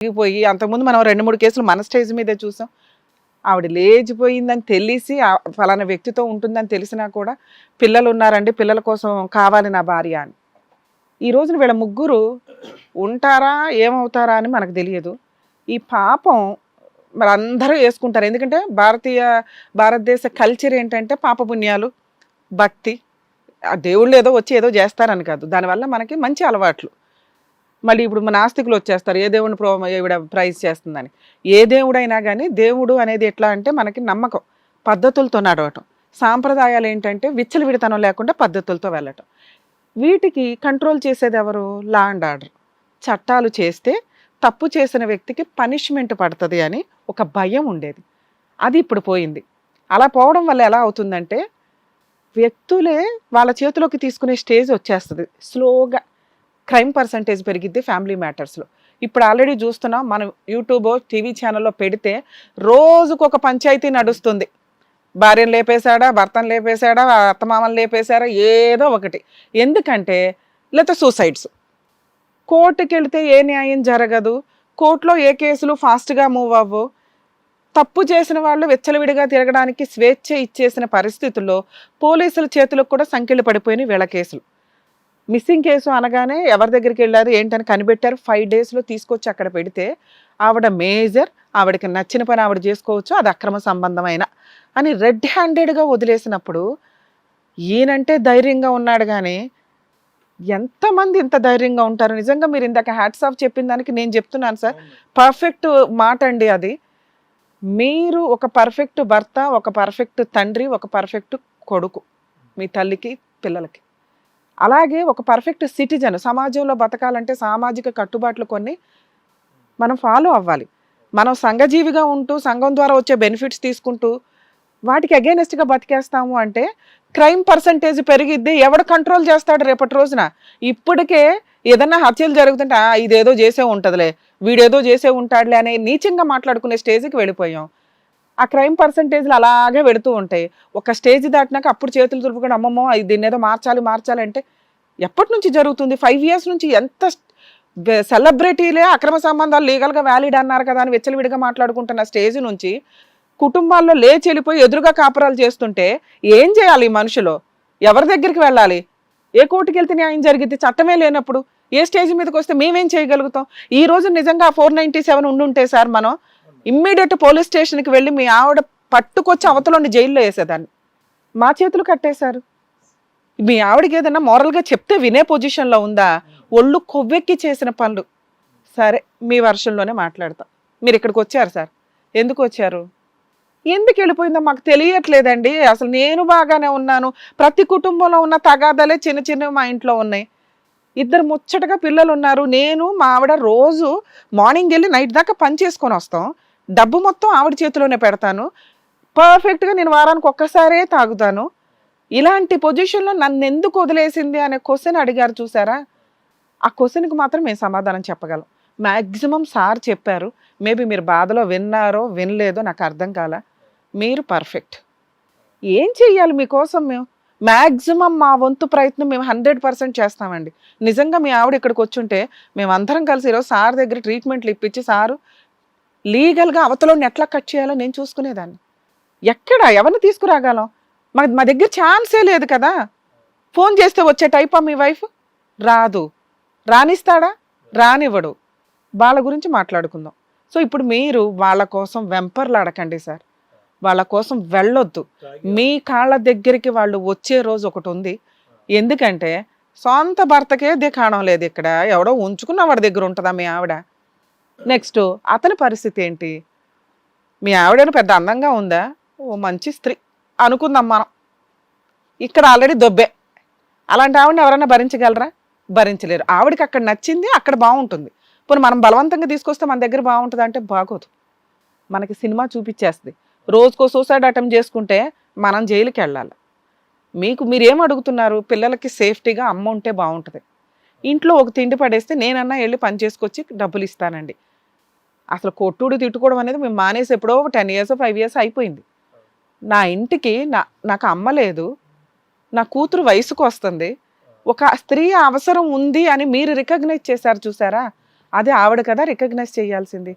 పోయి అంతకుముందు మనం 2-3 కేసులు మన స్టేజ్ మీదే చూసాం. ఆవిడ లేచిపోయిందని తెలిసి ఫలానా వ్యక్తితో ఉంటుందని తెలిసినా కూడా పిల్లలు ఉన్నారండి, పిల్లల కోసం కావాలి నా భార్య అని. ఈ రోజున వీళ్ళ ముగ్గురు ఉంటారా ఏమవుతారా అని మనకు తెలియదు. ఈ పాపం మరి అందరూ వేసుకుంటారు. ఎందుకంటే భారతదేశ కల్చర్ ఏంటంటే పాపపుణ్యాలు, భక్తి, ఆ దేవుళ్ళు ఏదో వచ్చి ఏదో చేస్తారని కాదు, దానివల్ల మనకి మంచి అలవాట్లు. మళ్ళీ ఇప్పుడు మన నాస్తికులు వచ్చేస్తారు, ఏ దేవుడిని ఈవిడ ప్రైజ్ చేస్తుందని. ఏ దేవుడైనా కానీ దేవుడు అనేది ఎట్లా అంటే మనకి నమ్మకం, పద్ధతులతో నడవటం. సాంప్రదాయాలు ఏంటంటే విచ్చలవిడితనం లేకుండా పద్ధతులతో వెళ్ళటం. వీటికి కంట్రోల్ చేసేది ఎవరు? Law and order. చట్టాలు చేస్తే తప్పు చేసిన వ్యక్తికి పనిష్మెంట్ పడుతుంది అని ఒక భయం ఉండేది, అది ఇప్పుడు పోయింది. అలా పోవడం వల్ల ఎలా అవుతుందంటే వ్యక్తులే వాళ్ళ చేతిలోకి తీసుకునే స్టేజ్ వచ్చేస్తుంది. స్లోగా క్రైమ్ పర్సంటేజ్ పెరిగిద్ది ఫ్యామిలీ మ్యాటర్స్లో. ఇప్పుడు ఆల్రెడీ చూస్తున్నాం, మనం యూట్యూబ్ టీవీ ఛానల్లో పెడితే రోజుకొక పంచాయతీ నడుస్తుంది. భార్యను లేపేశాడా, భర్తను లేపేశాడా, అత్తమామని లేపేశాడా, ఏదో ఒకటి. ఎందుకంటే లేకపోతే సూసైడ్స్. కోర్టుకి వెళితే ఏ న్యాయం జరగదు, కోర్టులో ఏ కేసులు ఫాస్ట్గా మూవ్ అవ్వవు. తప్పు చేసిన వాళ్ళు విచ్చలవిడిగా తిరగడానికి స్వేచ్ఛ ఇచ్చేసిన పరిస్థితుల్లో పోలీసుల చేతులకు కూడా సంఖ్యలు పడిపోయినాయి వీళ్ళ కేసులు. మిస్సింగ్ కేసు అనగానే ఎవరి దగ్గరికి వెళ్ళారు ఏంటని కనిపెట్టారు, 5 డేస్లో తీసుకొచ్చి అక్కడ పెడితే ఆవిడ మేజర్, ఆవిడకి నచ్చిన పని ఆవిడ చేసుకోవచ్చు, అది అక్రమ సంబంధమైన అని రెడ్ హ్యాండెడ్గా వదిలేసినప్పుడు ఈయనంటే ధైర్యంగా ఉన్నాడు. కానీ ఎంతమంది ఇంత ధైర్యంగా ఉంటారు? నిజంగా మీరు ఇందాక హ్యాట్స్ ఆఫ్ చెప్పిన దానికి నేను చెప్తున్నాను సార్, పర్ఫెక్ట్ మాట అండి అది. మీరు ఒక పర్ఫెక్ట్ భర్త, ఒక పర్ఫెక్ట్ తండ్రి, ఒక పర్ఫెక్ట్ కొడుకు మీ తల్లికి పిల్లలకి. అలాగే ఒక పర్ఫెక్ట్ సిటిజన్. సమాజంలో బతకాలంటే సామాజిక కట్టుబాట్లు కొన్ని మనం ఫాలో అవ్వాలి. మనం సంఘజీవిగా ఉంటూ సంఘం ద్వారా వచ్చే బెనిఫిట్స్ తీసుకుంటూ వాటికి అగైనెస్ట్గా బతికేస్తాము అంటే క్రైమ్ పర్సంటేజ్ పెరిగిద్ది. ఎవడు కంట్రోల్ చేస్తాడు రేపటి రోజున? ఇప్పటికే ఏదన్నా హత్యలు జరుగుతుంటే ఇదేదో చేసే ఉంటుందిలే, వీడేదో చేసే ఉంటాడులే అనే నీచంగా మాట్లాడుకునే స్టేజ్కి వెళ్ళిపోయాం. ఆ క్రైమ్ పర్సంటేజ్లు అలాగే పెడుతూ ఉంటాయి. ఒక స్టేజ్ దాటినాక అప్పుడు చేతులు దులుపుకొని అమ్మమ్మో దీన్ని ఏదో మార్చాలి అంటే ఎప్పటి నుంచి జరుగుతుంది? 5 years నుంచి. ఎంత సెలబ్రిటీలే అక్రమ సంబంధాలు లీగల్గా వ్యాలిడ్ అన్నారు కదా అని విచ్చలవిడిగా మాట్లాడుకుంటున్న స్టేజ్ నుంచి కుటుంబాల్లో లేచి వెళ్ళిపోయి ఎదురుగా కాపురాలు చేస్తుంటే ఏం చేయాలి ఈ మనుషులు? ఎవరి దగ్గరికి వెళ్ళాలి? ఏ కోర్టుకి వెళ్తే న్యాయం జరిగిద్ది? చట్టమే లేనప్పుడు ఏ స్టేజ్ మీదకి వస్తే మేమేం చేయగలుగుతాం? ఈ రోజు నిజంగా 497 ఉండుంటే సార్ మనం ఇమ్మీడియట్ పోలీస్ స్టేషన్కి వెళ్ళి మీ ఆవిడ పట్టుకొచ్చి అవతలండి జైల్లో వేసేదాన్ని. మా చేతులు కట్టేశారు. మీ ఆవిడకి ఏదైనా మోరల్గా చెప్తే వినే పొజిషన్లో ఉందా? ఒళ్ళు కొవ్వెక్కి చేసిన పనులు. సరే మీ వర్షంలోనే మాట్లాడతాం. మీరు ఇక్కడికి వచ్చారు సార్, ఎందుకు వచ్చారు? ఎందుకు వెళ్ళిపోయిందో మాకు తెలియట్లేదండి. అసలు నేను బాగానే ఉన్నాను. ప్రతి కుటుంబంలో ఉన్న తగాదాలే చిన్న చిన్నవి మా ఇంట్లో ఉన్నాయి. 2 ముచ్చటగా పిల్లలు ఉన్నారు. నేను మా ఆవిడ రోజు మార్నింగ్ వెళ్ళి నైట్ దాకా పని చేసుకొని వస్తాం. డబ్బు మొత్తం ఆవిడ చేతిలోనే పెడతాను. పర్ఫెక్ట్గా నేను వారానికి ఒక్కసారే తాగుతాను. ఇలాంటి పొజిషన్లో నన్ను ఎందుకు వదిలేసింది అనే క్వశ్చన్ అడిగారు చూసారా? ఆ క్వశ్చన్కి మాత్రం మేము సమాధానం చెప్పగలం. మ్యాక్సిమం సార్ చెప్పారు. మేబీ మీరు బాధలో విన్నారో వినలేదో నాకు అర్థం కాల. మీరు పర్ఫెక్ట్. ఏం చెయ్యాలి మీకోసం? మేము మ్యాక్సిమం మా వంతు ప్రయత్నం మేము 100% చేస్తామండి. నిజంగా మీ ఆవిడ ఇక్కడికి వచ్చుంటే మేము అందరం కలిసి ఈరోజు సార్ దగ్గర ట్రీట్మెంట్లు ఇప్పించి సారు లీగల్గా అవతలోని ఎట్లా కట్ చేయాలో నేను చూసుకునేదాన్ని. ఎవరిని తీసుకురాగలం? మా దగ్గర ఛాన్సే లేదు కదా. ఫోన్ చేస్తే వచ్చే టైపా మీ వైఫ్? రాదు. రానిస్తాడా? రానివ్వడు. వాళ్ళ గురించి మాట్లాడుకుందాం. సో ఇప్పుడు మీరు వాళ్ళ కోసం వెంపర్లాడకండి సార్, వాళ్ళ కోసం వెళ్ళొద్దు. మీ కాళ్ళ దగ్గరికి వాళ్ళు వచ్చే రోజు ఒకటి ఉంది. ఎందుకంటే సొంత భర్తకే దికాణం లేదు ఇక్కడ, ఎవడో ఉంచుకున్న వాడి దగ్గర ఉంటుందా మీ ఆవిడ? నెక్స్ట్ అతని పరిస్థితి ఏంటి? మీ ఆవిడని పెద్ద అందంగా ఉందా? ఓ మంచి స్త్రీ అనుకుందాం మనం. ఇక్కడ ఆల్రెడీ దొబ్బే. అలాంటి ఆవిడని ఎవరైనా భరించగలరా? భరించలేరు. ఆవిడకి అక్కడ నచ్చింది, అక్కడ బాగుంటుంది. పోనీ మనం బలవంతంగా తీసుకొస్తే మన దగ్గర బాగుంటుంది అంటే బాగోదు. మనకి సినిమా చూపించేస్తుంది. రోజుకో సూసైడ్ అటెంప్ట్ చేసుకుంటే మనం జైలుకి వెళ్ళాలి. మీరేం అడుగుతున్నారు? పిల్లలకి సేఫ్టీగా అమ్మ ఉంటే బాగుంటుంది. ఇంట్లో ఒక తిండి పడేస్తే నేనన్నా వెళ్ళి పని చేసుకొచ్చి డబ్బులు ఇస్తానండి. అసలు కొట్టుడు తిట్టుకోవడం అనేది మేము మానేసి ఎప్పుడో 10 years 5 years అయిపోయింది. నా ఇంటికి నాకు అమ్మ లేదు, నా కూతురు వయసుకు వస్తుంది, ఒక స్త్రీ అవసరం ఉంది అని మీరు రికగ్నైజ్ చేశారు చూసారా? అదే ఆవిడ కదా రికగ్నైజ్ చేయాల్సింది.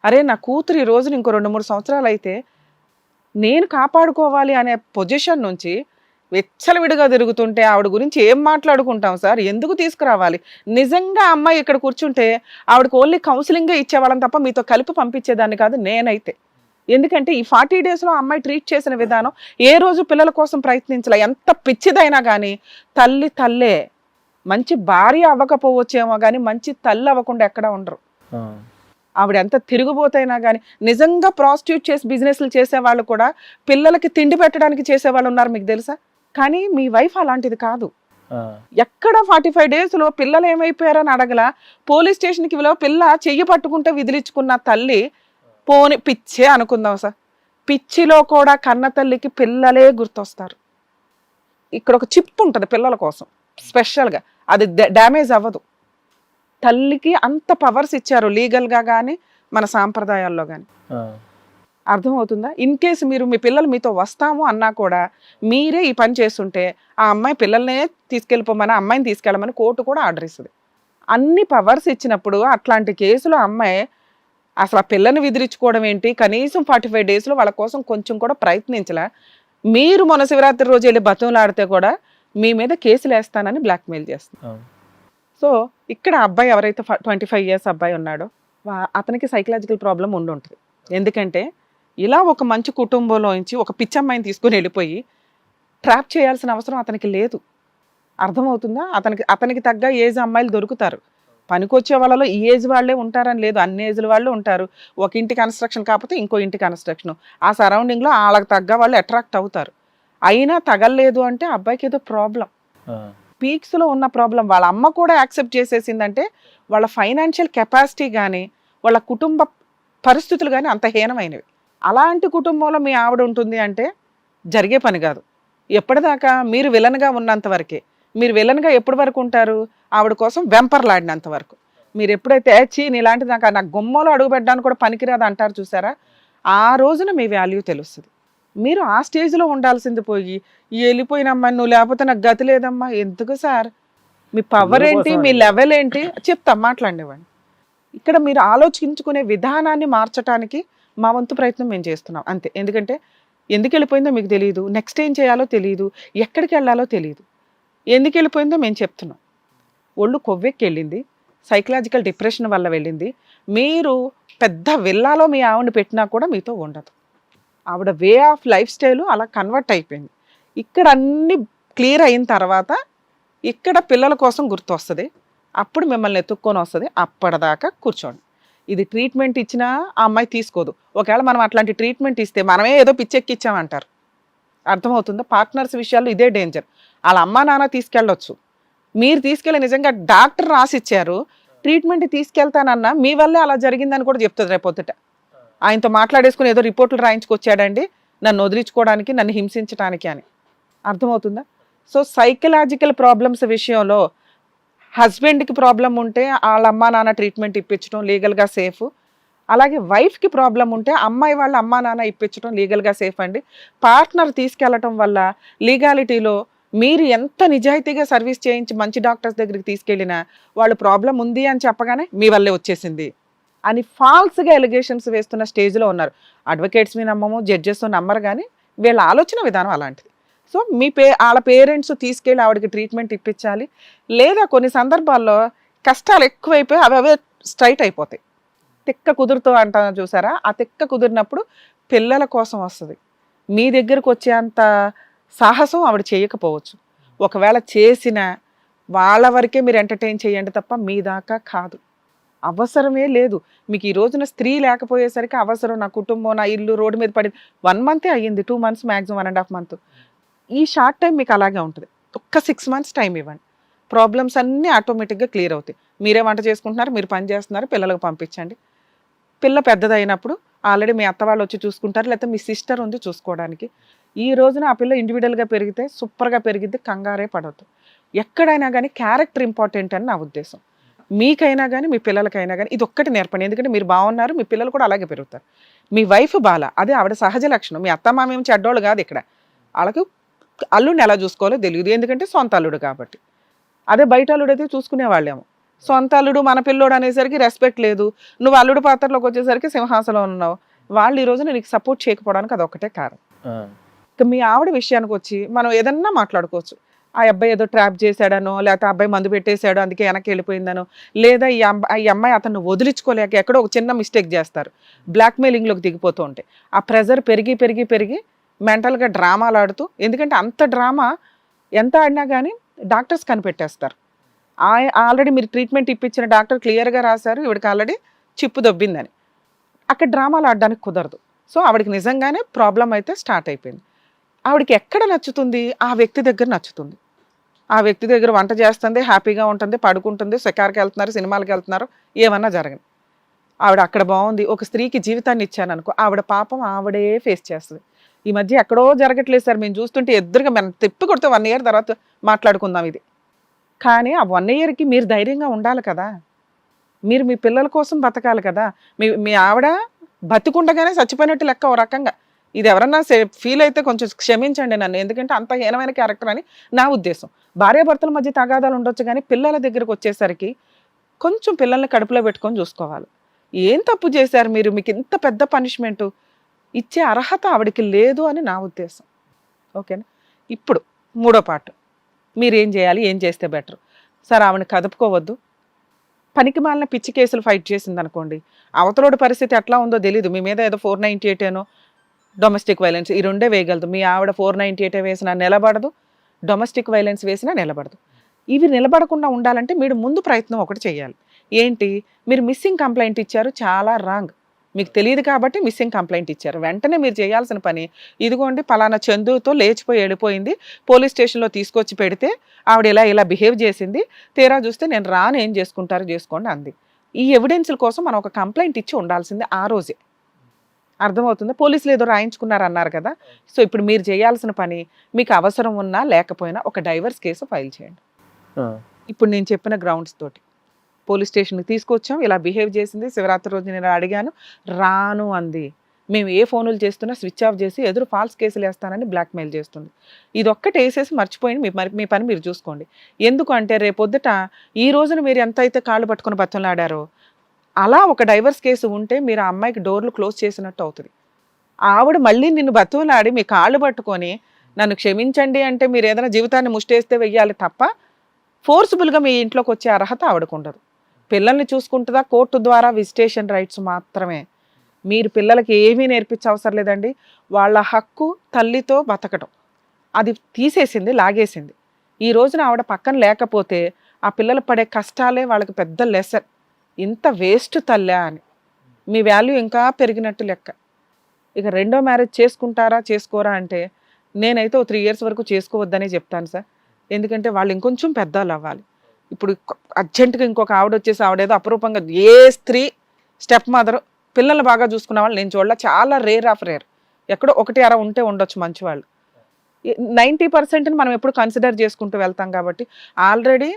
అరే నా కూతురు ఈ రోజున ఇంకో 2-3 సంవత్సరాలు అయితే నేను కాపాడుకోవాలి అనే పొజిషన్ నుంచి విచ్చలవిడిగా తిరుగుతుంటే ఆవిడ గురించి ఏం మాట్లాడుకుంటాం సార్? ఎందుకు తీసుకురావాలి? నిజంగా ఆ అమ్మాయి ఇక్కడ కూర్చుంటే ఆవిడకి ఓన్లీ కౌన్సిలింగే ఇచ్చేవాళ్ళం తప్ప మీతో కలిపి పంపించేదాన్ని కాదు నేనైతే. ఎందుకంటే ఈ 40 డేస్లో అమ్మాయి ట్రీట్ చేసిన విధానం ఏ రోజు పిల్లల కోసం ప్రయత్నించలే. ఎంత పిచ్చిదైనా కానీ తల్లి తల్లే. మంచి భార్య అవ్వకపోవచ్చేమో కానీ మంచి తల్లి అవ్వకుండా ఎక్కడ ఉండరు. ఆవిడ ఎంత తిరుగుబోతైనా కానీ నిజంగా ప్రాస్టిట్యూట్ చేసి బిజినెస్లు చేసేవాళ్ళు కూడా పిల్లలకి తిండి పెట్టడానికి చేసేవాళ్ళు ఉన్నారు, మీకు తెలుసా? కానీ మీ వైఫ్ అలాంటిది కాదు. ఎక్కడ 45 డేస్లో పిల్లలు ఏమైపోయారని అడగల. పోలీస్ స్టేషన్కి విలువ పిల్ల చెయ్యి పట్టుకుంటే విదిలించుకున్న తల్లి పోని పిచ్చే అనుకుందాం సార్. పిచ్చిలో కూడా కన్న తల్లికి పిల్లలే గుర్తొస్తారు. ఇక్కడ ఒక చిప్ ఉంటుంది పిల్లల కోసం స్పెషల్గా, అది డ్యామేజ్ అవ్వదు. తల్లికి అంత పవర్స్ ఇచ్చారు లీగల్గా కానీ మన సాంప్రదాయాల్లో కానీ. అర్థమవుతుందా? ఇన్ కేసు మీరు మీ పిల్లలు మీతో వస్తాము అన్నా కూడా మీరే ఈ పని చేస్తుంటే ఆ అమ్మాయి పిల్లల్నే తీసుకెళ్ళిపోమని అమ్మాయిని తీసుకెళ్ళమని కోర్టు కూడా ఆర్డర్ ఇస్తుంది. అన్ని పవర్స్ ఇచ్చినప్పుడు అట్లాంటి కేసులో అమ్మాయి అసలు ఆ పిల్లని విదిరించుకోవడం ఏంటి? కనీసం 45 డేస్లో వాళ్ళ కోసం కొంచెం కూడా ప్రయత్నించలే. మీరు మొన్న శివరాత్రి రోజు వెళ్ళి బతులాడితే కూడా మీ మీద కేసులు వేస్తానని బ్లాక్మెయిల్ చేస్తారు. సో ఇక్కడ అబ్బాయి ఎవరైతే 25 ఇయర్స్ అబ్బాయి ఉన్నాడో అతనికి సైకలాజికల్ ప్రాబ్లం ఉంటుంది. ఎందుకంటే ఇలా ఒక మంచి కుటుంబంలోంచి ఒక పిచ్చమ్మాయిని తీసుకుని వెళ్ళిపోయి ట్రాప్ చేయాల్సిన అవసరం అతనికి లేదు. అర్థమవుతుందా? అతనికి తగ్గ ఏజ్ అమ్మాయిలు దొరుకుతారు. పనికొచ్చే వాళ్ళలో ఈ ఏజ్ వాళ్ళే ఉంటారని లేదు, అన్ని ఏజ్ల వాళ్ళు ఉంటారు. ఒక ఇంటి కన్స్ట్రక్షన్ కాకపోతే ఇంకో ఇంటి కన్స్ట్రక్షన్, ఆ సరౌండింగ్లో వాళ్ళకి తగ్గ వాళ్ళు అట్రాక్ట్ అవుతారు. అయినా తగలలేదు అంటే అబ్బాయికి ఏదో ప్రాబ్లం, పీక్స్లో ఉన్న ప్రాబ్లం. వాళ్ళ అమ్మ కూడా యాక్సెప్ట్ చేసేసిందంటే వాళ్ళ ఫైనాన్షియల్ కెపాసిటీ కానీ వాళ్ళ కుటుంబ పరిస్థితులు కానీ అంత హీనమైనవి. అలాంటి కుటుంబంలో మీ ఆవిడ ఉంటుంది అంటే జరిగే పని కాదు. ఎప్పటిదాకా మీరు విలన్గా ఉన్నంత వరకే. మీరు విలన్గా ఎప్పటి వరకు ఉంటారు? ఆవిడ కోసం వెంపర్లాడినంత వరకు. మీరు ఎప్పుడైతే చీని ఇలాంటి నాకు గుమ్మలో అడుగుపెట్టడానికి కూడా పనికిరాదు అంటారు చూసారా, ఆ రోజున మీ వాల్యూ తెలుస్తుంది. మీరు ఆ స్టేజ్లో ఉండాల్సింది పోయి వెళ్ళిపోయినమ్మా నువ్వు లేకపోతే నాకు గతి లేదమ్మా. ఎందుకు సార్? మీ పవర్ ఏంటి, మీ లెవెల్ ఏంటి చెప్తాం, మాట్లాడివ్వండి. ఇక్కడ మీరు ఆలోచించుకునే విధానాన్ని మార్చడానికి మా వంతు ప్రయత్నం మేము చేస్తున్నాం అంతే. ఎందుకంటే ఎందుకు వెళ్ళిపోయిందో మీకు తెలియదు, నెక్స్ట్ ఏం చేయాలో తెలియదు, ఎక్కడికి వెళ్ళాలో తెలియదు. ఎందుకు వెళ్ళిపోయిందో మేము చెప్తున్నాం. ఒళ్ళు కొవ్వెక్కి వెళ్ళింది, సైకలాజికల్ డిప్రెషన్ వల్ల వెళ్ళింది. మీరు పెద్ద విల్లాలో మీ ఆవిడని పెట్టినా కూడా మీతో ఉండదు. ఆవిడ వే ఆఫ్ లైఫ్ స్టైల్ అలా కన్వర్ట్ అయిపోయింది. ఇక్కడ అన్ని క్లియర్ అయిన తర్వాత ఇక్కడ పిల్లల కోసం గుర్తు వస్తుంది, అప్పుడు మిమ్మల్ని ఎత్తుక్కొని వస్తుంది. అప్పటిదాకా కూర్చోండి. ఇది ట్రీట్మెంట్ ఇచ్చినా ఆ అమ్మాయి తీసుకోదు. ఒకవేళ మనం అట్లాంటి ట్రీట్మెంట్ ఇస్తే మనమే ఏదో పిచ్చెక్కిచ్చామంటారు. అర్థమవుతుందా? పార్ట్నర్స్ విషయాల్లో ఇదే డేంజర్. వాళ్ళ అమ్మా నాన్న తీసుకెళ్ళొచ్చు, మీరు తీసుకెళ్ళి నిజంగా డాక్టర్ రాసిచ్చారు ట్రీట్మెంట్ తీసుకెళ్తానన్నా మీ వల్లే అలా జరిగిందని కూడా చెప్తుంది రేపొద్దుట. ఆయనతో మాట్లాడేసుకుని ఏదో రిపోర్ట్లు రాయించుకొచ్చాడండి నన్ను వదిలించుకోవడానికి, నన్ను హింసించడానికి అని. అర్థమవుతుందా? సో సైకలాజికల్ ప్రాబ్లమ్స్ విషయంలో హస్బెండ్కి ప్రాబ్లం ఉంటే వాళ్ళ అమ్మా నాన్న ట్రీట్మెంట్ ఇప్పించడం లీగల్గా సేఫ్. అలాగే వైఫ్కి ప్రాబ్లం ఉంటే అమ్మాయి వాళ్ళ అమ్మా నాన్న ఇప్పించడం లీగల్గా సేఫ్ అండి. పార్ట్నర్ తీసుకెళ్ళటం వల్ల లీగాలిటీలో మీరు ఎంత నిజాయితీగా సర్వీస్ చేయించి మంచి డాక్టర్స్ దగ్గరికి తీసుకెళ్ళినా వాళ్ళు ప్రాబ్లం ఉంది అని చెప్పగానే మీ వల్లే వచ్చేసింది అని ఫాల్స్గా ఎలిగేషన్స్ వేస్తున్న స్టేజ్లో ఉన్నారు. అడ్వకేట్స్ మీ నమ్మము, జడ్జెస్ నమ్మరు, కానీ వీళ్ళ ఆలోచన విధానం అలాంటిది. సో వాళ్ళ పేరెంట్స్ తీసుకెళ్ళి ఆవిడకి ట్రీట్మెంట్ ఇప్పించాలి. లేదా కొన్ని సందర్భాల్లో కష్టాలు ఎక్కువైపోయి అవే స్ట్రైట్ అయిపోతాయి. తిక్క కుదురుతో అంటాను చూసారా, ఆ తిక్క కుదిరినప్పుడు పిల్లల కోసం వస్తుంది. మీ దగ్గరకు వచ్చేంత సాహసం ఆవిడ చేయకపోవచ్చు. ఒకవేళ చేసిన వాళ్ళ వరకే మీరు ఎంటర్టైన్ చేయండి తప్ప మీ దాకా కాదు. అవసరమే లేదు మీకు. ఈ రోజున స్త్రీ లేకపోయేసరికి అవసరం, నా కుటుంబం, నా ఇల్లు రోడ్డు మీద పడింది. 1 month అయ్యింది, 2 months మ్యాక్సిమం 1.5 month. ఈ షార్ట్ టైం మీకు అలాగే ఉంటుంది. ఒక్క 6 months టైం ఇవ్వండి, ప్రాబ్లమ్స్ అన్నీ ఆటోమేటిక్గా క్లియర్ అవుతాయి. మీరే వంట చేసుకుంటున్నారు, మీరు పని చేస్తున్నారు, పిల్లలకు పంపించండి. పిల్ల పెద్దదైనప్పుడు ఆల్రెడీ మీ అత్త వాళ్ళు వచ్చి చూసుకుంటారు, లేకపోతే మీ సిస్టర్ ఉంది చూసుకోవడానికి. ఈ రోజున ఆ పిల్ల ఇండివిజువల్గా పెరిగితే సూపర్గా పెరిగిద్ది, కంగారే పడవద్దు. ఎక్కడైనా కానీ క్యారెక్టర్ ఇంపార్టెంట్ అని నా ఉద్దేశం. మీకైనా కానీ మీ పిల్లలకైనా కానీ ఇది ఒక్కటి నేర్పండి. ఎందుకంటే మీరు బాగున్నారు, మీ పిల్లలు కూడా అలాగే పెరుగుతారు. మీ వైఫ్ బాల, అదే ఆవిడ సహజ లక్షణం. మీ అత్త మామ ఏమి చెడ్డోళ్ళు కాదు. ఇక్కడ వాళ్ళకి అల్లుడిని ఎలా చూసుకోవాలో తెలియదు, ఎందుకంటే సొంత అల్లుడు కాబట్టి. అదే బయట అల్లుడు అయితే చూసుకునే వాళ్ళేమో. సొంత అల్లుడు మన పిల్లోడు అనేసరికి రెస్పెక్ట్ లేదు, నువ్వు అల్లుడు పాత్రలోకి వచ్చేసరికి సింహాసనం ఉన్నావు. వాళ్ళు ఈ రోజున నీకు సపోర్ట్ చేయకపోవడానికి అదొక్కటే కారణం. ఇక మీ ఆవిడ విషయానికి వచ్చి మనం ఏదన్నా మాట్లాడుకోవచ్చు. ఆ అబ్బాయి ఏదో ట్రాప్ చేశాడనో, లేకపోతే ఆ అబ్బాయి మందు పెట్టేశాడో అందుకే వెనక్కి వెళ్ళిపోయిందనో, లేదా ఈ అమ్మాయి అతన్ని వదిలించుకోలేక ఎక్కడో ఒక చిన్న మిస్టేక్ చేస్తారు, బ్లాక్మెయిలింగ్లోకి దిగిపోతూ ఉంటాయి. ఆ ప్రెజర్ పెరిగి పెరిగి పెరిగి మెంటల్గా డ్రామాలు ఆడుతూ, ఎందుకంటే అంత డ్రామా ఎంత ఆడినా కానీ డాక్టర్స్ కనిపెట్టేస్తారు. ఆల్రెడీ మీరు ట్రీట్మెంట్ ఇప్పించిన డాక్టర్ క్లియర్గా రాశారు ఇవిడికి ఆల్రెడీ చిప్పు దొబ్బిందని. అక్కడ డ్రామాలు ఆడడానికి కుదరదు. సో ఆవిడకి నిజంగానే ప్రాబ్లం అయితే స్టార్ట్ అయిపోయింది. ఆవిడకి ఎక్కడ నచ్చుతుంది? ఆ వ్యక్తి దగ్గర నచ్చుతుంది. ఆ వ్యక్తి దగ్గర వంట చేస్తుంది, హ్యాపీగా ఉంటుంది, పడుకుంటుంది, షికార్కి వెళ్తున్నారు, సినిమాలకు వెళ్తున్నారు, ఏమన్నా జరగని. ఆవిడ అక్కడ బాగుంది. ఒక స్త్రీకి జీవితాన్ని ఇచ్చాను అనుకో, ఆవిడ పాపం ఆవిడే ఫేస్ చేస్తుంది. ఈ మధ్య ఎక్కడో జరగట్లేదు సార్, మేము చూస్తుంటే ఎదురుగా మనం తిప్పి కొడితే 1 year తర్వాత మాట్లాడుకుందాం ఇది. కానీ ఆ 1 yearకి మీరు ధైర్యంగా ఉండాలి కదా, మీరు మీ పిల్లల కోసం బతకాలి కదా. మీ ఆవిడ బతికుండగానే చచ్చిపోయినట్టు లెక్క ఓ రకంగా. ఇది ఎవరన్నా ఫీల్ అయితే కొంచెం క్షమించండి నన్ను, ఎందుకంటే అంత హీనమైన క్యారెక్టర్ అని నా ఉద్దేశం. భార్యాభర్తల మధ్య తగాదాలు ఉండొచ్చు, కానీ పిల్లల దగ్గరకు వచ్చేసరికి కొంచెం పిల్లల్ని కడుపులో పెట్టుకొని చూసుకోవాలి. ఏం తప్పు చేశారు మీరు? మీకు ఇంత పెద్ద పనిష్మెంటు ఇచ్చే అర్హత ఆవిడకి లేదు అని నా ఉద్దేశం. ఓకేనా? ఇప్పుడు 3వ పార్ట్, మీరు ఏం చేయాలి, ఏం చేస్తే బెటర్. సార్ ఆవిడని కదుపుకోవద్దు. పనికి మాలిన పిచ్చి కేసులు ఫైట్ చేసింది అనుకోండి, అవతలోడి పరిస్థితి ఎట్లా ఉందో తెలీదు. మీ మీద ఏదో 498 ఏనో డొమెస్టిక్ వైలెన్స్, ఈ 2 వేయగలదు. మీ ఆవిడ 498 వేసినా నిలబడదు, డొమెస్టిక్ వైలెన్స్ వేసినా నిలబడదు. ఇవి నిలబడకుండా ఉండాలంటే మీరు ముందు ప్రయత్నం ఒకటి చేయాలి. ఏంటి? మీరు మిస్సింగ్ కంప్లైంట్ ఇచ్చారు, చాలా రాంగ్. మీకు తెలియదు కాబట్టి మిస్సింగ్ కంప్లైంట్ ఇచ్చారు. వెంటనే మీరు చేయాల్సిన పని, ఇదిగోండి పలానా చందుతో లేచిపోయి వెళ్ళిపోయింది, పోలీస్ స్టేషన్లో తీసుకొచ్చి పెడితే ఆవిడ ఇలా బిహేవ్ చేసింది, తీరా చూస్తే నేను రాను, ఏం చేసుకుంటారో చేసుకోండి అంది. ఈ ఎవిడెన్స్ల కోసం మనం ఒక కంప్లైంట్ ఇచ్చి ఉండాల్సింది ఆ రోజే. అర్థమవుతుందా? పోలీసులు ఏదో రాయించుకున్నారు అన్నారు కదా. సో ఇప్పుడు మీరు చేయాల్సిన పని, మీకు అవసరం ఉన్నా లేకపోయినా ఒక డైవర్స్ కేసు ఫైల్ చేయండి. ఇప్పుడు నేను చెప్పిన గ్రౌండ్స్ తోటి పోలీస్ స్టేషన్కి తీసుకొచ్చాం, ఇలా బిహేవ్ చేసింది, శివరాత్రి రోజు నేను అడిగాను, రాను అంది, మేము ఏ ఫోనులు చేస్తున్నా స్విచ్ ఆఫ్ చేసి ఎదురు ఫాల్స్ కేసులు వేస్తానని బ్లాక్మెయిల్ చేస్తుంది. ఇది ఒక్కటి వేసేసి మర్చిపోయింది, మీ పని మీరు చూసుకోండి. ఎందుకంటే రేపొద్దుట ఈ రోజున మీరు ఎంత అయితే కాళ్ళు పట్టుకుని బతులాడారో, అలా ఒక డైవర్స్ కేసు ఉంటే మీరు ఆ అమ్మాయికి డోర్లు క్లోజ్ చేసినట్టు అవుతుంది. ఆవిడ మళ్ళీ నిన్ను బతులాడి మీ కాళ్ళు పట్టుకొని నన్ను క్షమించండి అంటే మీరు ఏదైనా జీవితాన్ని ముష్టేస్తే వెయ్యాలి తప్ప ఫోర్స్ఫుల్గా మీ ఇంట్లోకి వచ్చే అర్హత ఆవిడకు ఉండదు. పిల్లల్ని చూసుకుంటుందా? కోర్టు ద్వారా విజిటేషన్ రైట్స్ మాత్రమే. మీరు పిల్లలకి ఏమీ నేర్పించే అవసరం లేదండి. వాళ్ళ హక్కు తల్లితో బతకటం అది తీసేసింది, లాగేసింది. ఈ రోజున ఆవిడ పక్కన లేకపోతే ఆ పిల్లలు పడే కష్టాలే వాళ్ళకి పెద్ద లెసన్. ఇంత వేస్ట్ తల్లా అని మీ వాల్యూ ఇంకా పెరిగినట్టు లెక్క. ఇక 2వ మ్యారేజ్ చేసుకుంటారా చేసుకోరా అంటే నేనైతే 3 years వరకు చేసుకోవద్దనే చెప్తాను సార్. ఎందుకంటే వాళ్ళు ఇంకొంచెం పెద్దలు అవ్వాలి. ఇప్పుడు అర్జెంటుగా ఇంకొక ఆవిడ వచ్చేసి ఆవిడేదో అపరూపంగా, ఏ స్త్రీ స్టెప్ మదర్ పిల్లల్ని బాగా చూసుకున్న వాళ్ళు నేను చూడాల, చాలా రేర్ ఆఫ్ రేర్. ఎక్కడో 1 అర ఉంటే ఉండొచ్చు మంచివాళ్ళు. 90% మనం ఎప్పుడు కన్సిడర్ చేసుకుంటూ వెళ్తాం. కాబట్టి ఆల్రెడీ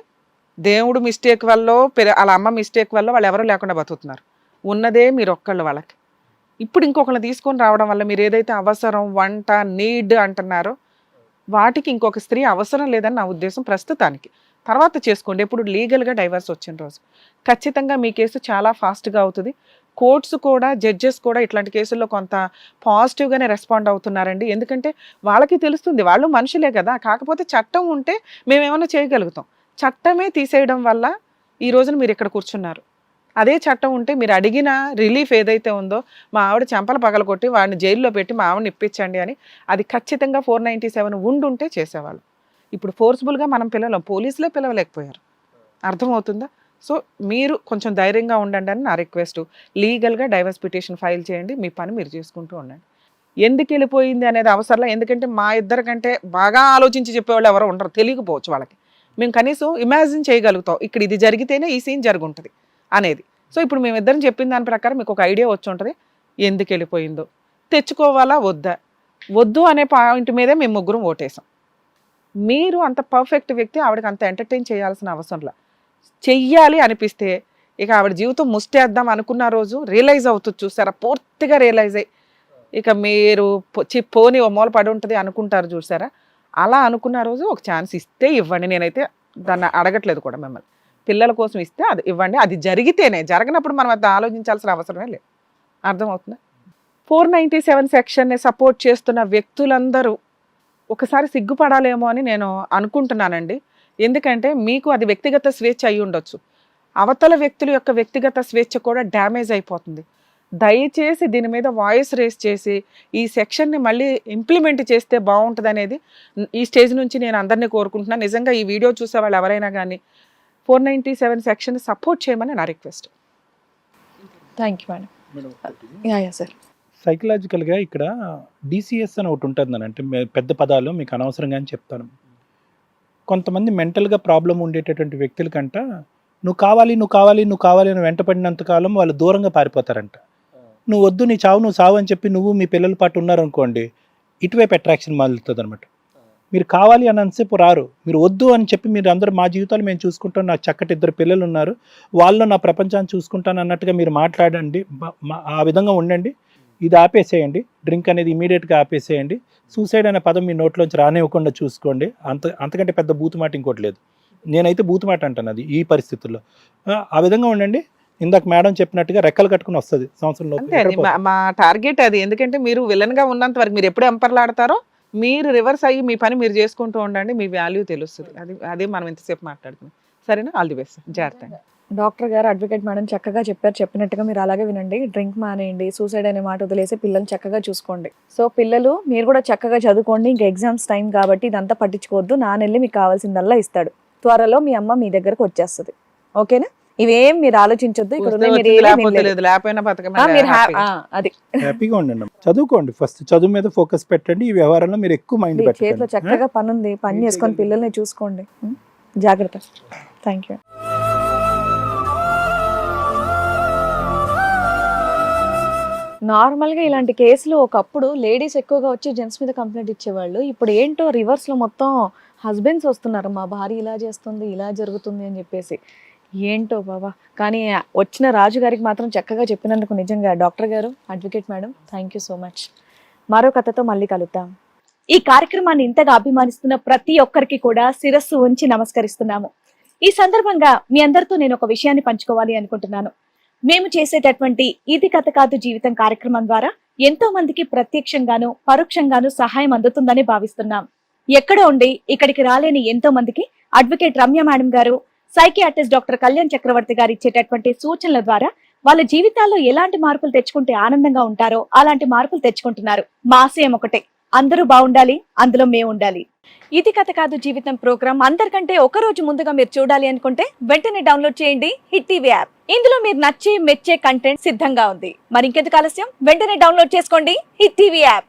దేవుడు మిస్టేక్ వల్ల, వాళ్ళ అమ్మ మిస్టేక్ వల్ల వాళ్ళు ఎవరూ లేకుండా బతుకుతున్నారు. ఉన్నదే మీరు ఒక్కళ్ళు వాళ్ళకి. ఇప్పుడు ఇంకొకరిని తీసుకొని రావడం వల్ల మీరు ఏదైతే అవసరం, వంట, నీడ్ అంటున్నారో వాటికి ఇంకొక స్త్రీ అవసరం లేదని నా ఉద్దేశం ప్రస్తుతానికి. తర్వాత చేసుకోండి, ఎప్పుడు లీగల్గా డైవర్స్ వచ్చిన రోజు. ఖచ్చితంగా మీ కేసు చాలా ఫాస్ట్గా అవుతుంది. కోర్ట్స్ కూడా, జడ్జెస్ కూడా ఇట్లాంటి కేసుల్లో కొంత పాజిటివ్గానే రెస్పాండ్ అవుతున్నారండి. ఎందుకంటే వాళ్ళకి తెలుస్తుంది, వాళ్ళు మనుషులే కదా. కాకపోతే చట్టం ఉంటే మేమేమైనా చేయగలుగుతాం. చట్టమే తీసేయడం వల్ల ఈ రోజున మీరు ఇక్కడ కూర్చున్నారు. అదే చట్టం ఉంటే మీరు అడిగిన రిలీఫ్ ఏదైతే ఉందో, మా ఆవిడ చెంపలు పగలగొట్టి వాడిని జైల్లో పెట్టి మా ఆవిడని ఇప్పించండి అని, అది ఖచ్చితంగా 497 ఉండుంటే చేసేవాళ్ళు. ఇప్పుడు ఫోర్స్ఫుల్గా మనం పోలీసులే పిలవలేకపోయారు. అర్థమవుతుందా? సో మీరు కొంచెం ధైర్యంగా ఉండండి అని నా రిక్వెస్ట్. లీగల్గా డైవర్స్ పిటిషన్ ఫైల్ చేయండి, మీ పని మీరు చేసుకుంటూ ఉండండి. ఎందుకు వెళ్ళిపోయింది అనేది అవసరంలా. ఎందుకంటే మా ఇద్దరి కంటే బాగా ఆలోచించి చెప్పేవాళ్ళు ఎవరో ఉండరు, తెలియకపోవచ్చు వాళ్ళకి. మేము కనీసం ఇమాజిన్ చేయగలుగుతాం, ఇక్కడ ఇది జరిగితేనే ఈ సీన్ జరుగుంటుంది అనేది. సో ఇప్పుడు మేమిద్దరం చెప్పిన దాని ప్రకారం మీకు ఒక ఐడియా వచ్చి ఉంటుంది ఎందుకు వెళ్ళిపోయిందో. తెచ్చుకోవాలా వద్దా? వద్దు అనే పాయింట్ మీదే మేము ముగ్గురం ఓటేసాం. మీరు అంత పర్ఫెక్ట్ వ్యక్తి, ఆవిడకి అంత ఎంటర్టైన్ చేయాల్సిన అవసరంలా. చెయ్యాలి అనిపిస్తే ఇక ఆవిడ జీవితం ముష్టేద్దాం అనుకున్న రోజు రియలైజ్ అవుతుంది, చూసారా, పూర్తిగా రియలైజ్ అయ్యి ఇక మీరు పోని ఓ మూల పడి ఉంటుంది అనుకుంటారు చూసారా. అలా అనుకున్న రోజు ఒక ఛాన్స్ ఇస్తే ఇవ్వండి. నేనైతే దాన్ని అడగట్లేదు కూడా మిమ్మల్ని. పిల్లల కోసం ఇస్తే అది ఇవ్వండి, అది జరిగితేనే, జరగనప్పుడు మనం అది ఆలోచించాల్సిన అవసరమే లేదు. అర్థమవుతుందా? 497 సెక్షన్ని సపోర్ట్ చేస్తున్న వ్యక్తులందరూ ఒకసారి సిగ్గుపడాలేమో అని నేను అనుకుంటున్నానండి. ఎందుకంటే మీకు అది వ్యక్తిగత స్వేచ్ఛ అయి ఉండొచ్చు, అవతల వ్యక్తుల యొక్క వ్యక్తిగత స్వేచ్ఛ కూడా డ్యామేజ్ అయిపోతుంది. దయచేసి దీని మీద వాయిస్ రేస్ చేసి ఈ సెక్షన్ని మళ్ళీ ఇంప్లిమెంట్ చేస్తే బాగుంటుంది అనేది ఈ స్టేజ్ నుంచి నేను అందరినీ కోరుకుంటున్నాను. నిజంగా ఈ వీడియో చూసే వాళ్ళు ఎవరైనా కానీ 497 సెక్షన్ సపోర్ట్ చేయమని నా request. Thank you madam. Yeah sir. సైకలాజికల్గా ఇక్కడ డిసిఎస్ అని ఒకటి ఉంటుంది. అంటే పెద్ద పదాలు మీకు అనవసరంగా అని చెప్తాను. కొంతమంది మెంటల్గా ప్రాబ్లం ఉండేటటువంటి వ్యక్తుల కంట నువ్వు కావాలి అని వెంటపడినంతకాలం వాళ్ళు దూరంగా పారిపోతారంట. నువ్వు వద్దు, నీ చావు నువ్వు సావు అని చెప్పి నువ్వు మీ పిల్లల పాటు ఉన్నారనుకోండి, ఇటువైపు అట్రాక్షన్ మొదలుతుంది అనమాట. మీరు కావాలి అన్నంతసేపు రారు, మీరు వద్దు అని చెప్పి మీరు అందరూ మా జీవితాలు మేము చూసుకుంటాం, నాకు చక్కటి 2 పిల్లలు ఉన్నారు, వాళ్ళు నా ప్రపంచాన్ని చూసుకుంటాను అన్నట్టుగా మీరు మాట్లాడండి, ఆ విధంగా ఉండండి. ఇది ఆపేసేయండి, డ్రింక్ అనేది ఇమీడియట్గా ఆపేసేయండి. సూసైడ్ అనే పదం మీ నోట్లోంచి రానివ్వకుండా చూసుకోండి. అంతకంటే పెద్ద బూతు మాట ఇంకోటి లేదు. నేనైతే బూతు మాట అంటాను అది ఈ పరిస్థితుల్లో. ఆ విధంగా ఉండండి. ఇందాక మేడం చెప్పినట్టుగా రెక్కలు కట్టుకుని వస్తుంది సంవత్సరంలో. మా టార్గెట్ అది. ఎందుకంటే మీరు విలన్ గా ఉన్నంత వరకు మీరు ఎప్పుడు ఎంపర్లాడతారో మీరు రివర్స్ అయ్యి మీ పని మీరు చేసుకుంటూ ఉండండి, మీ వాల్యూ తెలుస్తుంది. అదే మనం ఇంతసేపు మాట్లాడుతున్నాం. సరేనా? All the best. జాగ్రత్త. డాక్టర్ గారు, అడ్వకేట్ మేడం చక్కగా చెప్పారు. చెప్పినట్టుగా మీరు అలాగే వినండి. డ్రింక్ మానేయండి, సూసైడ్ అనే మాట వదిలేసి పిల్లల్ని చక్కగా చూసుకోండి. సో పిల్లలు మీరు కూడా చక్కగా చదువుకోండి. ఇంకా ఎగ్జామ్స్ టైం కాబట్టి ఇదంతా పట్టించుకోవద్దు. నాన్నెళ్ళి మీకు కావాల్సిందల్లా ఇస్తాడు. త్వరలో మీ అమ్మ మీ దగ్గరకు వచ్చేస్తుంది. ఓకేనా? ఇవేం మీరు ఆలోచించొద్దు. ఇక్కడ అది హ్యాపీగా ఉండండి, చదువుకోండి. ఫస్ట్ చదువు మీద ఫోకస్ పెట్టండి. ఈ వ్యవహారంలో మీరు ఎక్కువ మైండ్ పెట్టండి. చేతిలో చక్కగా పని ఉంది, పని చేసుకొని పిల్లల్ని చూసుకోండి. జాగ్రత్త. Thank you. నార్మల్గా ఇలాంటి కేసులు ఒకప్పుడు లేడీస్ ఎక్కువగా వచ్చి జెంట్స్ మీద కంప్లైంట్ ఇచ్చేవాళ్ళు. ఇప్పుడు ఏంటో రివర్స్లో మొత్తం హస్బెండ్స్ వస్తున్నారు, మా భార్య ఇలా చేస్తుంది, ఇలా జరుగుతుంది అని చెప్పేసి. ఏంటో బాబా. కానీ వచ్చిన రాజు గారికి మాత్రం చక్కగా చెప్పినందుకు నిజంగా డాక్టర్ గారు, advocate madam, thank you so much. మరో కథతో మళ్ళీ కలుద్దాం. ఈ కార్యక్రమాన్ని ఇంతగా అభిమానిస్తున్న ప్రతి ఒక్కరికి కూడా శిరస్సు ఉంచి నమస్కరిస్తున్నాము. ఈ సందర్భంగా మీ అందరితో నేను ఒక విషయాన్ని పంచుకోవాలి అనుకుంటున్నాను. మేము చేసేటటువంటి ఇది కథ కాదు జీవితం కార్యక్రమం ద్వారా ఎంతో మందికి ప్రత్యక్షంగాను పరోక్షంగాను సహాయం అందుతుందని భావిస్తున్నాం. ఎక్కడ ఉండి ఇక్కడికి రాలేని ఎంతో మందికి అడ్వకేట్ రమ్య మేడం గారు, సైకియాట్రిస్ట్ డాక్టర్ కళ్యాణ్ చక్రవర్తి గారు ఇచ్చేటటువంటి సూచనల ద్వారా వాళ్ళ జీవితాల్లో ఎలాంటి మార్పులు తెచ్చుకుంటే ఆనందంగా ఉంటారో అలాంటి మార్పులు తెచ్చుకుంటున్నారు. మా ఆశయం ఒకటే, అందరూ బాగుండాలి, అందులో మేము ఉండాలి. ఇది కథ కాదు జీవితం ప్రోగ్రామ్ అందరికంటే ఒక రోజు ముందుగా మీరు చూడాలి అనుకుంటే వెంటనే డౌన్లోడ్ చేయండి హిట్ టీవీ యాప్. ఇందులో మీరు నచ్చే మెచ్చే కంటెంట్ సిద్ధంగా ఉంది. మరి ఇంకెందుకు ఆలస్యం, వెంటనే డౌన్లోడ్ చేసుకోండి హిట్ టీవీ యాప్.